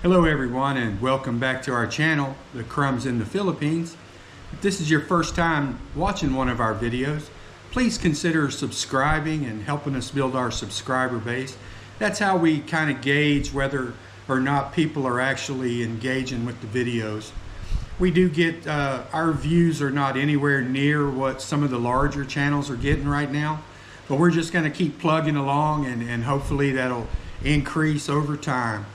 Hello everyone, and welcome back to our channel, The Crumbs in the Philippines. If this is your first time watching one of our videos, please consider subscribing and helping us build our subscriber base. That's how we kind of gauge whether or not people are actually engaging with the videos. We do get, our views are not anywhere near what some of the larger channels are getting right now, but we're just going to keep plugging along and hopefully that'll increase over time.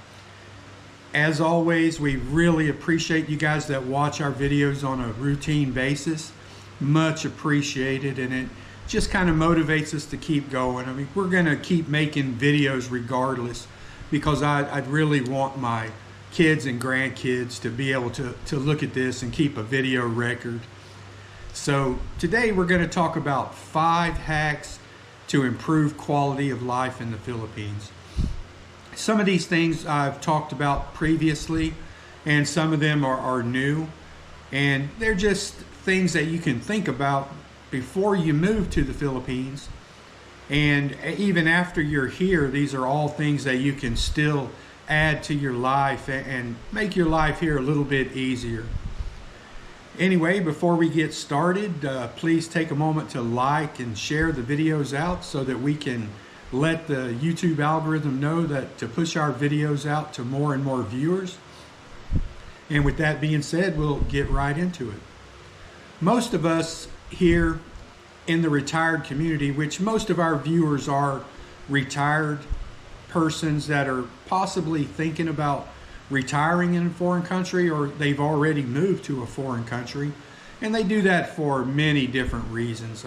As always, we really appreciate you guys that watch our videos on a routine basis. Much appreciated, and it just kind of motivates us to keep going. I mean, we're going to keep making videos regardless, because I'd really want my kids and grandkids to be able to look at this and keep a video record. So today we're going to talk about 5 hacks to improve quality of life in the Philippines. Some of these things I've talked about previously, and some of them are new, and they're just things that you can think about before you move to the Philippines, and even after you're here. These are all things that you can still add to your life and make your life here a little bit easier. Anyway, before we get started, please take a moment to like and share the videos out so that we can let the YouTube algorithm know that to push our videos out to more and more viewers. And with that being said, we'll get right into it. Most of us here in the retired community, which most of our viewers are retired persons that are possibly thinking about retiring in a foreign country, or they've already moved to a foreign country, and they do that for many different reasons.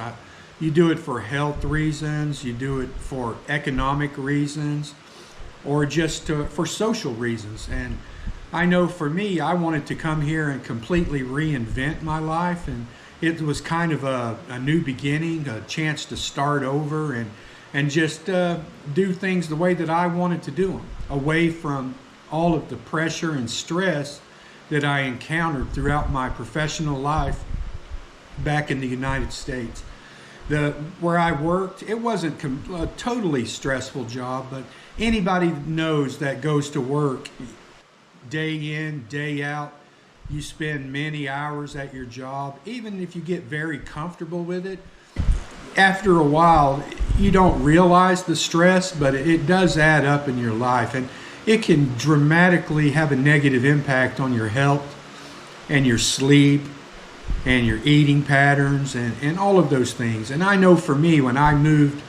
You do it for health reasons, you do it for economic reasons, or just for social reasons. And I know for me, I wanted to come here and completely reinvent my life, and it was kind of a new beginning, a chance to start over and just do things the way that I wanted to do them, away from all of the pressure and stress that I encountered throughout my professional life back in the United States. Where I worked, it wasn't a totally stressful job, but anybody knows that goes to work day in, day out. You spend many hours at your job. Even if you get very comfortable with it, after a while, you don't realize the stress, but it does add up in your life, and it can dramatically have a negative impact on your health and your sleep and your eating patterns and all of those things. And I know for me, when I moved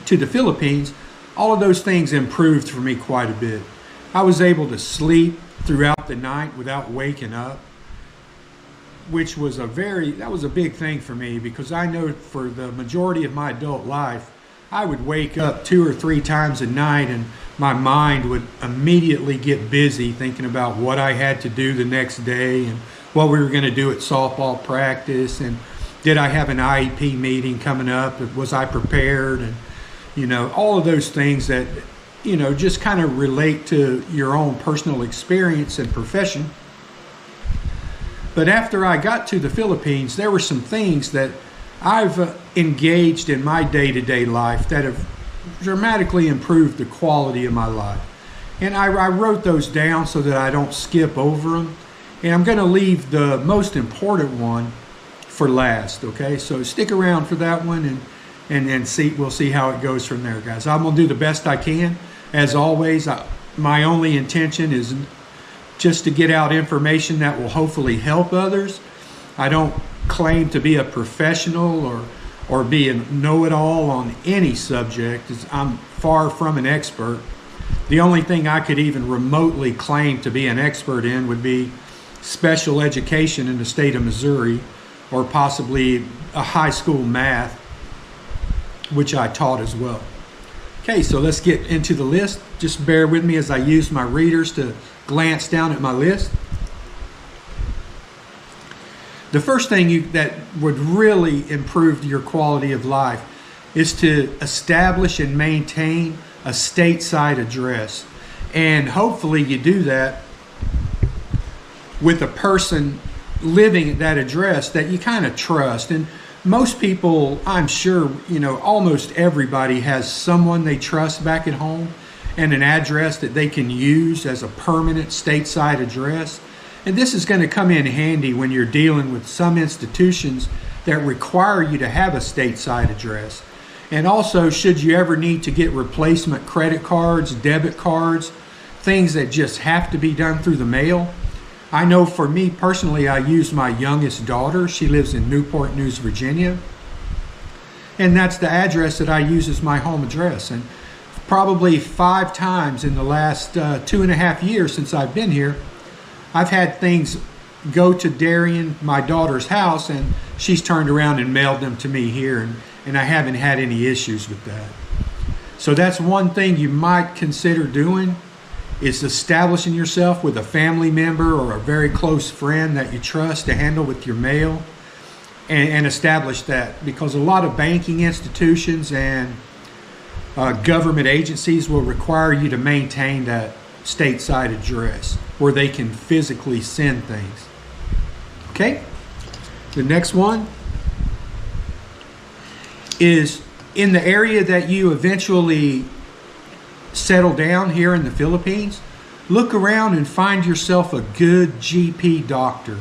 to the Philippines, all of those things improved for me quite a bit. I was able to sleep throughout the night without waking up, which was that was a big thing for me, because I know for the majority of my adult life, I would wake up 2 or 3 times a night and my mind would immediately get busy thinking about what I had to do the next day and what we were going to do at softball practice, and did I have an IEP meeting coming up, was I prepared, and all of those things that just kind of relate to your own personal experience and profession. But after I got to the Philippines, there were some things that I've engaged in my day-to-day life that have dramatically improved the quality of my life. And I wrote those down so that I don't skip over them. And I'm going to leave the most important one for last, okay? So stick around for that one and we'll see how it goes from there, guys. I'm going to do the best I can. As always, my only intention is just to get out information that will hopefully help others. I don't claim to be a professional or be a know-it-all on any subject. I'm far from an expert. The only thing I could even remotely claim to be an expert in would be special education in the state of Missouri, or possibly a high school math, which I taught as well. Okay, so let's get into the list. Just bear with me as I use my readers to glance down at my list. The first thing that would really improve your quality of life is to establish and maintain a stateside address. And hopefully you do that with a person living at that address that you kind of trust. And most people, I'm sure, almost everybody has someone they trust back at home. and an address that they can use as a permanent stateside address. And this is going to come in handy when you're dealing with some institutions that require you to have a stateside address. And also, should you ever need to get replacement credit cards, debit cards, things that just have to be done through the mail. I know for me personally, I use my youngest daughter. She lives in Newport News, Virginia. And that's the address that I use as my home address. And probably 5 times in the last 2.5 years since I've been here, I've had things go to Darian, my daughter's house, and she's turned around and mailed them to me here, and I haven't had any issues with that. So that's one thing you might consider doing, is establishing yourself with a family member or a very close friend that you trust to handle with your mail, and establish that, because a lot of banking institutions and government agencies will require you to maintain that stateside address where they can physically send things. Okay, the next one is in the area that you eventually settle down here in the Philippines. Look around and find yourself a good GP doctor.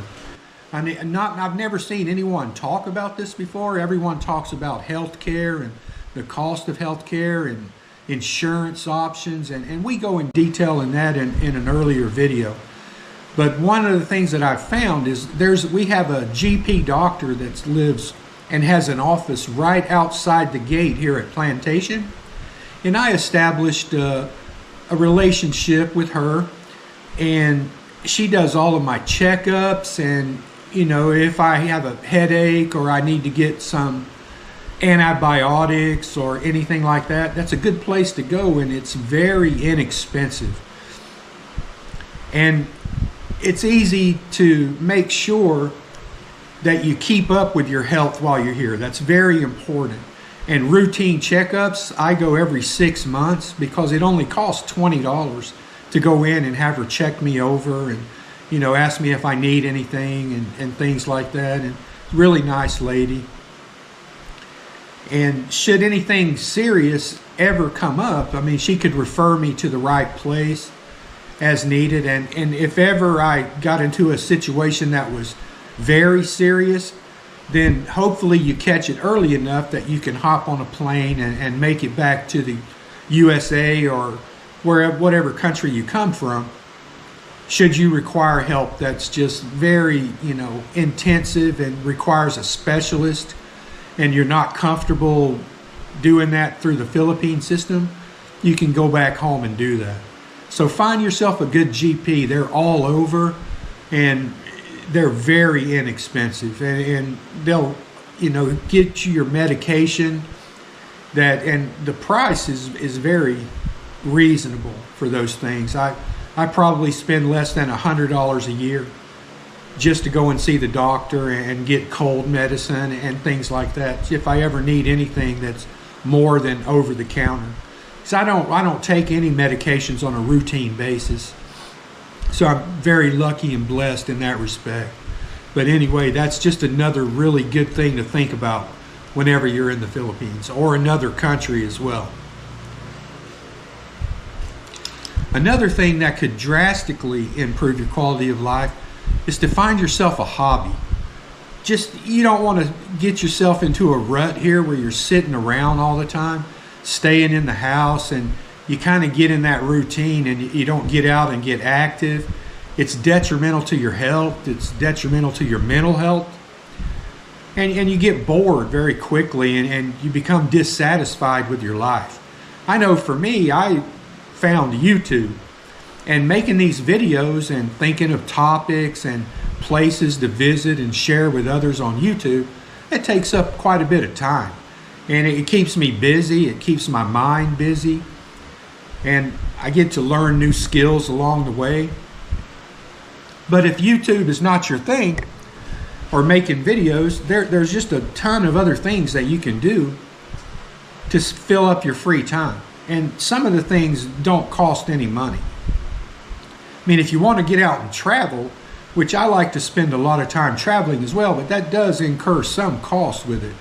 I've never seen anyone talk about this before. Everyone talks about health care and the cost of health care and insurance options, and we go in detail in that in an earlier video. But one of the things that I've found is we have a GP doctor that lives and has an office right outside the gate here at Plantation. And I established a relationship with her, and she does all of my checkups, and if I have a headache or I need to get some antibiotics or anything like that, that's a good place to go, and it's very inexpensive. And it's easy to make sure that you keep up with your health while you're here. That's very important. And routine checkups, I go every 6 months because it only costs $20 to go in and have her check me over and, ask me if I need anything and things like that. And really nice lady. And should anything serious ever come up, she could refer me to the right place as needed. And if ever I got into a situation that was very serious, then hopefully you catch it early enough that you can hop on a plane and make it back to the USA or whatever country you come from. Should you require help that's just very, intensive and requires a specialist, and you're not comfortable doing that through the Philippine system, you can go back home and do that. So find yourself a good GP. They're all over, and they're very inexpensive, and they'll, get you your medication and the price is very reasonable for those things. I probably spend less than $100 a year just to go and see the doctor and get cold medicine and things like that, if I ever need anything that's more than over the counter. So I don't take any medications on a routine basis. So I'm very lucky and blessed in that respect. But anyway, that's just another really good thing to think about whenever you're in the Philippines or another country as well. Another thing that could drastically improve your quality of life is to find yourself a hobby. You don't want to get yourself into a rut here where you're sitting around all the time, staying in the house, and you kind of get in that routine and you don't get out and get active. It's detrimental to your health. It's detrimental to your mental health. And you get bored very quickly and you become dissatisfied with your life. I know for me, I found YouTube, and making these videos and thinking of topics and places to visit and share with others on YouTube, it takes up quite a bit of time. And it keeps me busy. It keeps my mind busy. And I get to learn new skills along the way. But if YouTube is not your thing, or making videos, there's just a ton of other things that you can do to fill up your free time. And some of the things don't cost any money. If you want to get out and travel, which I like to spend a lot of time traveling as well, but that does incur some cost with it.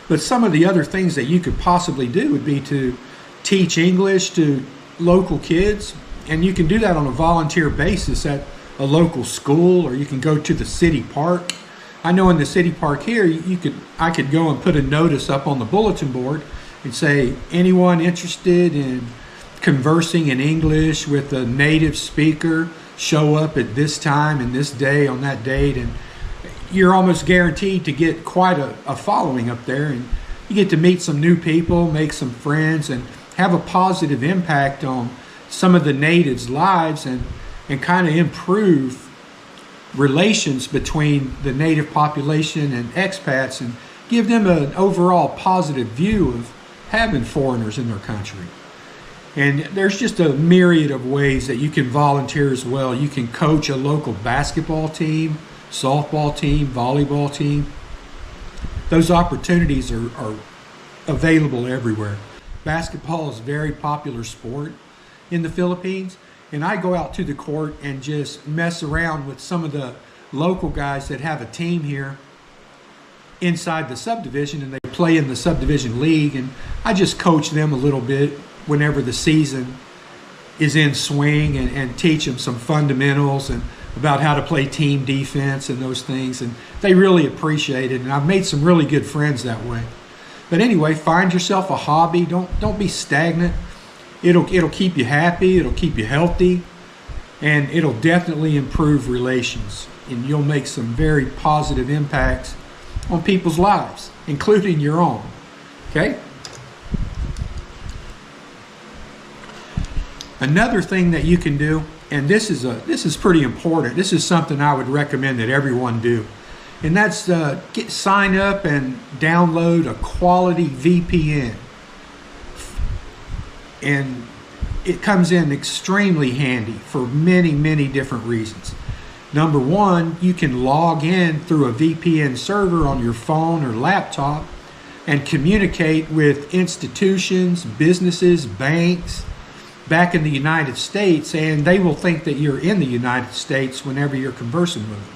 But some of the other things that you could possibly do would be to teach English to local kids, and you can do that on a volunteer basis at a local school, or you can go to the city park. I know in the city park here, I could go and put a notice up on the bulletin board and say, anyone interested in conversing in English with a native speaker, show up at this time and this day on that date. And you're almost guaranteed to get quite a following up there, and you get to meet some new people, make some friends, and have a positive impact on some of the natives' lives, and kind of improve relations between the native population and expats, and give them an overall positive view of having foreigners in their country. And there's just a myriad of ways that you can volunteer as well. You can coach a local basketball team, softball team, volleyball team. Those opportunities are available everywhere. Basketball is a very popular sport in the Philippines, and I go out to the court and just mess around with some of the local guys that have a team here inside the subdivision, and they play in the subdivision league, and I just coach them a little bit whenever the season is in swing, and teach them some fundamentals and about how to play team defense and those things, and they really appreciate it, and I've made some really good friends that way. But anyway, find yourself a hobby. Don't be stagnant. It'll keep you happy, it'll keep you healthy, and it'll definitely improve relations, and you'll make some very positive impacts on people's lives, including your own. Okay? Another thing that you can do, and this is pretty important. This is something I would recommend that everyone do, and that's sign up and download a quality VPN. And it comes in extremely handy for many, many different reasons. Number one, you can log in through a VPN server on your phone or laptop and communicate with institutions, businesses, banks back in the United States, and they will think that you're in the United States whenever you're conversing with them.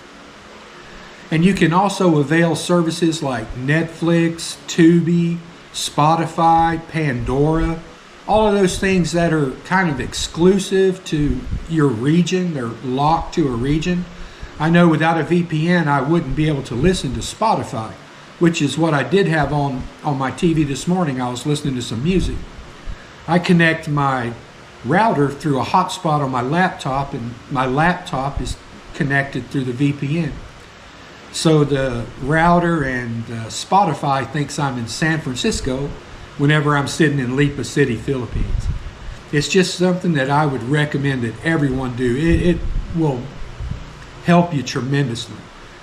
And you can also avail services like Netflix, Tubi, Spotify, Pandora, all of those things that are kind of exclusive to your region. They're locked to a region. I know without a VPN, I wouldn't be able to listen to Spotify, which is what I did have on my TV this morning. I was listening to some music. I connect my router through a hotspot on my laptop, and my laptop is connected through the VPN. So the router and Spotify thinks I'm in San Francisco whenever I'm sitting in Lipa City, Philippines. It's just something that I would recommend that everyone do. It will help you tremendously,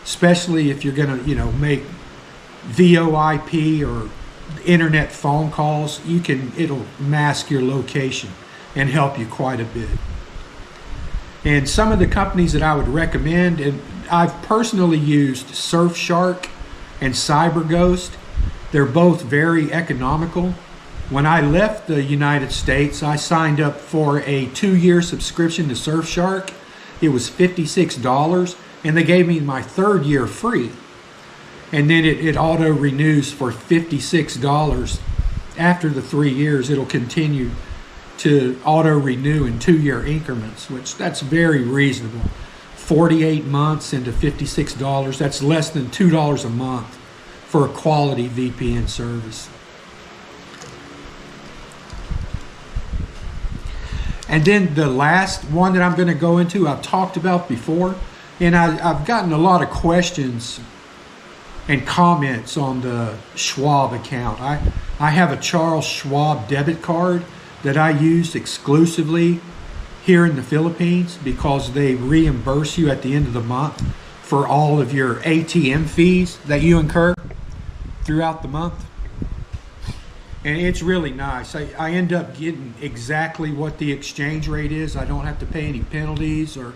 especially if you're going to, make VoIP or internet phone calls. It'll mask your location and help you quite a bit. And some of the companies that I would recommend, and I've personally used Surfshark and CyberGhost. They're both very economical. When I left the United States, I signed up for a 2-year subscription to Surfshark. It was $56, and they gave me my 3rd year free. And then it auto renews for $56. After the 3 years, it'll continue to auto renew in 2-year increments, which that's very reasonable. 48 months into $56, that's less than $2 a month for a quality VPN service. And then the last one that I'm going to go into, I've talked about before, and I've gotten a lot of questions and comments on the Schwab account. I have a Charles Schwab debit card that I use exclusively here in the Philippines because they reimburse you at the end of the month for all of your ATM fees that you incur throughout the month. And it's really nice. I end up getting exactly what the exchange rate is. I don't have to pay any penalties, or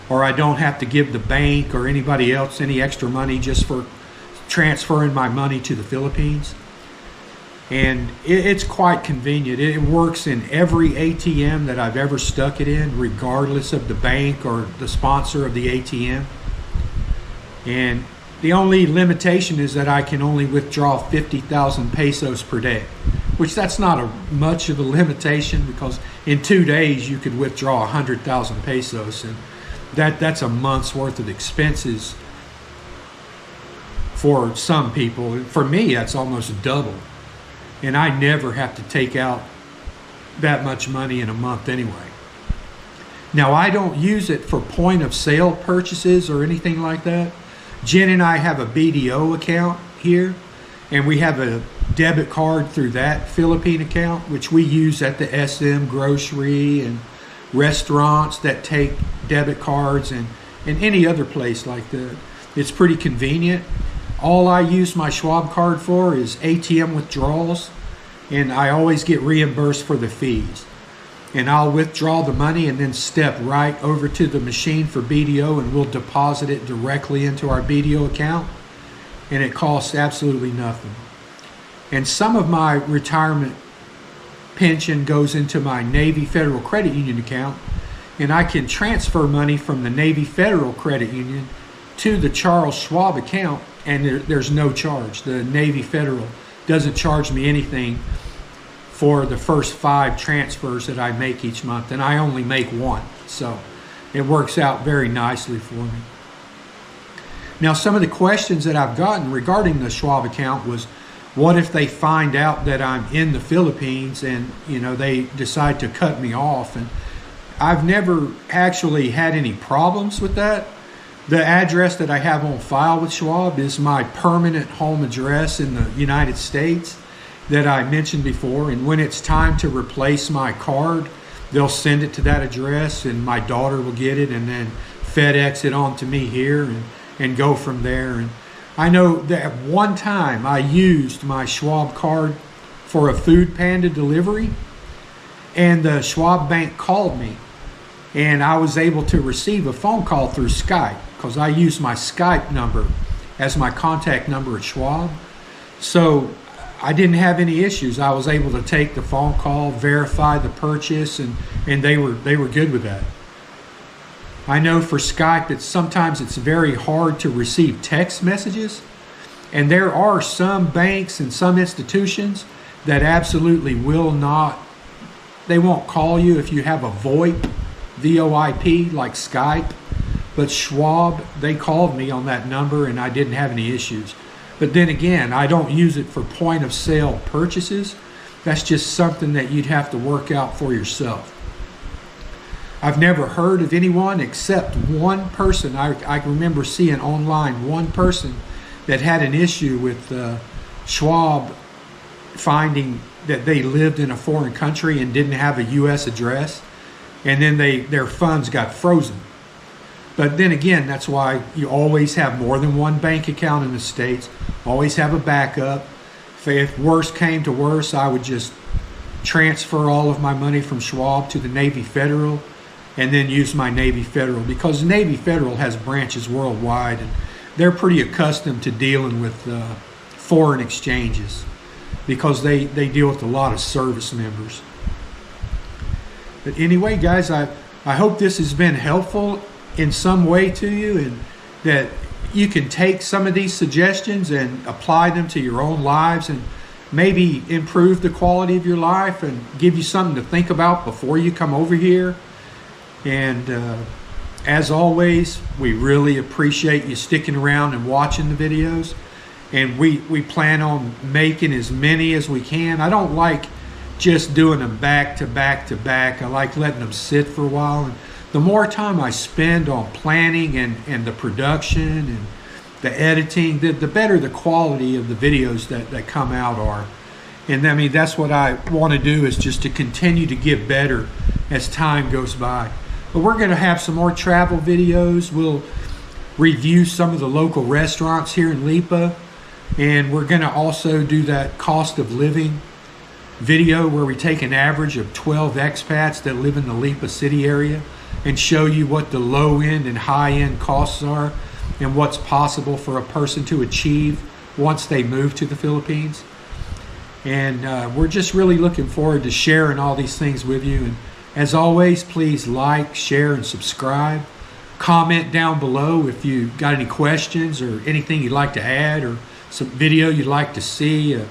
I don't have to give the bank or anybody else any extra money just for transferring my money to the Philippines. And it's quite convenient. It works in every ATM that I've ever stuck it in, regardless of the bank or the sponsor of the ATM. And the only limitation is that I can only withdraw 50,000 pesos per day. which that's not much of a limitation, because in 2 days you could withdraw 100,000 pesos, and that's a month's worth of expenses for some people. For me, that's almost double, and I never have to take out that much money in a month anyway. Now, I don't use it for point of sale purchases or anything like that. Jen and I have a BDO account here, and we have a debit card through that Philippine account, which we use at the SM grocery and restaurants that take debit cards, and any other place like that. It's pretty convenient. All I use my Schwab card for is ATM withdrawals, and I always get reimbursed for the fees. And I'll withdraw the money and then step right over to the machine for BDO, and we'll deposit it directly into our BDO account, and it costs absolutely nothing. And some of my retirement pension goes into my Navy Federal Credit Union account, and I can transfer money from the Navy Federal Credit Union to the Charles Schwab account, and there's no charge. The Navy Federal doesn't charge me anything for the first 5 transfers that I make each month, and I only make 1, so it works out very nicely for me. Now, some of the questions that I've gotten regarding the Schwab account was, what if they find out that I'm in the Philippines and they decide to cut me off? And I've never actually had any problems with that. The address that I have on file with Schwab is my permanent home address in the United States that I mentioned before, and when it's time to replace my card, they'll send it to that address, and my daughter will get it and then FedEx it on to me here, and go from there. And I know that at one time I used my Schwab card for a Food Panda delivery, and the Schwab bank called me, and I was able to receive a phone call through Skype, because I used my Skype number as my contact number at Schwab. So I didn't have any issues. I was able to take the phone call, verify the purchase, and they were good with that. I know for Skype, sometimes it's very hard to receive text messages, and there are some banks and some institutions that absolutely will not. They won't call you if you have a VoIP, VoIP, like Skype. But Schwab, they called me on that number, and I didn't have any issues. But then again, I don't use it for point of sale purchases. That's just something that you'd have to work out for yourself. I've never heard of anyone except one person. I remember seeing online one person that had an issue with Schwab finding that they lived in a foreign country and didn't have a U.S. address, and then their funds got frozen. But then again, that's why you always have more than one bank account in the States. Always have a backup. If worse came to worse, I would just transfer all of my money from Schwab to the Navy Federal, and then use my Navy Federal, because Navy Federal has branches worldwide, and they're pretty accustomed to dealing with foreign exchanges, because they deal with a lot of service members. But anyway, guys, I hope this has been helpful in some way to you, and that you can take some of these suggestions and apply them to your own lives, and maybe improve the quality of your life and give you something to think about before you come over here. And as always, we really appreciate you sticking around and watching the videos, and we plan on making as many as we can. I don't like just doing them back to back to back. I like letting them sit for a while, and the more time I spend on planning and the production and the editing, the better the quality of the videos that come out are. And I mean, that's what I want to do, is just to continue to get better as time goes by. But we're going to have some more travel videos. We'll review some of the local restaurants here in Lipa, and we're going to also do that cost of living video where we take an average of 12 expats that live in the Lipa City area and show you what the low end and high end costs are and what's possible for a person to achieve once they move to the Philippines. And we're just really looking forward to sharing all these things with you. And as always, please like, share, and subscribe. Comment down below if you got any questions or anything you'd like to add, or some video you'd like to see.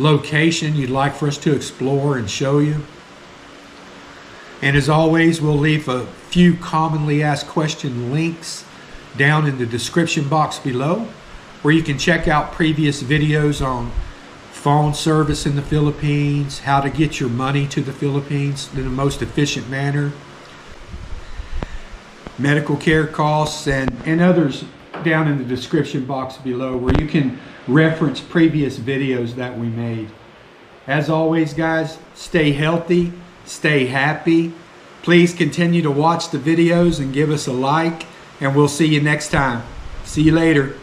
location you'd like for us to explore and show you. And as always, we'll leave a few commonly asked question links down in the description box below, where you can check out previous videos on phone service in the Philippines, how to get your money to the Philippines in the most efficient manner, medical care costs, and others down in the description box below, where you can reference previous videos that we made. As always, guys, stay healthy, stay happy. Please continue to watch the videos and give us a like, and we'll see you next time. See you later.